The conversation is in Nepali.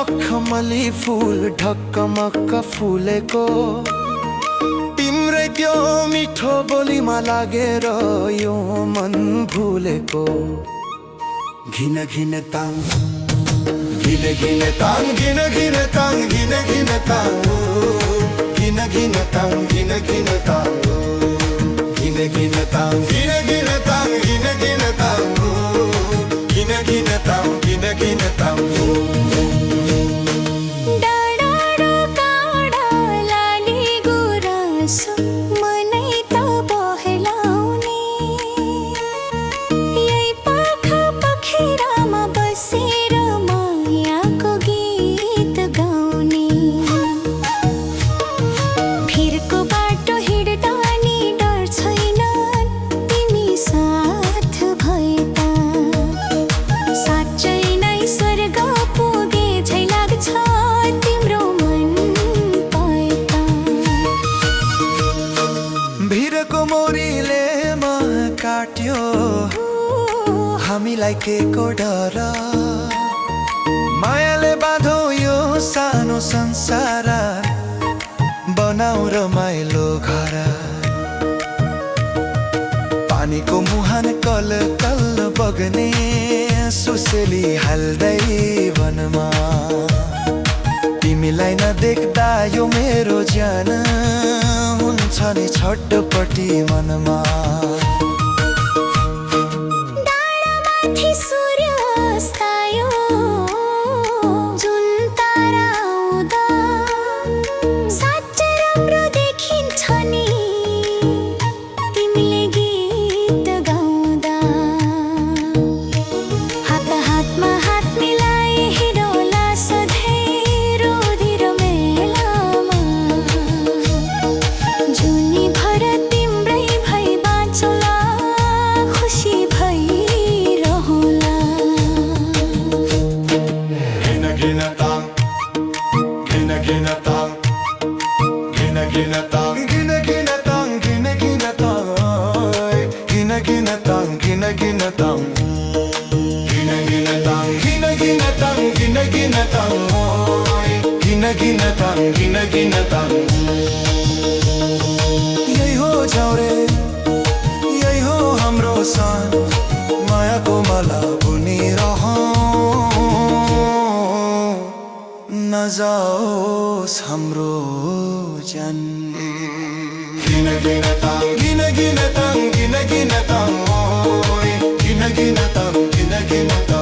मखमली फूल ढकमक्क फुलेको तिम्रै त्यो मिठो बोलीमा लागेर यो मन भुलेको घिन घिन ताङ घिन घिन ताङ घिन घिन ताङ घिन घिन ताङ घिन घिन ताङ घिन घिन ताङ घिन घिन ताङ घिन घिन ताङ घिन घिन ताङ घिन घिन ताङ घिन घिन ताङ मोरीले काट्यो हामीलाई के को डर मायाले बाँधौ यो सानो संसार बनाऊ रमाइलो घर पानीको मुहान कल कल बग्ने सुसेली हाल्दै वनमा तिमीलाई नदेख्दा यो मेरो ज्यान हुन्छ नि छटपटी मनमा डाँडामाथि सूर्य अस्तायो जुन तारा आउँदा साँच्चै राम्रो देखिन्छ नि तिमीले गीत गाउँदा हात हातमा हात मिलाए हिँडौला सधैँ रोदी र मेलामा जुनी भर तिम्रै भई बाँचौला खुसी भइरहौला घिन घिन ताङ घिन घिन ताङ घिन घिन ताङ घिन घिन ताङ घिन घिन ताङ घिन घिन ताङ घिन घिन ताङ घिन घिन ताङ घिन घिन ताङ घिन घिन ताङ घिन घिन ताङ घिन घिन ताङ यही हो झौरे यही हो हाम्रो सान मायाको माला बुनिरहौँ नजाओस् हाम्रो ज्यान घिन घिन ताङ घिन घिन ताङ घिन घिन ताङ घिन घिन ताङ घिन घिन ताङ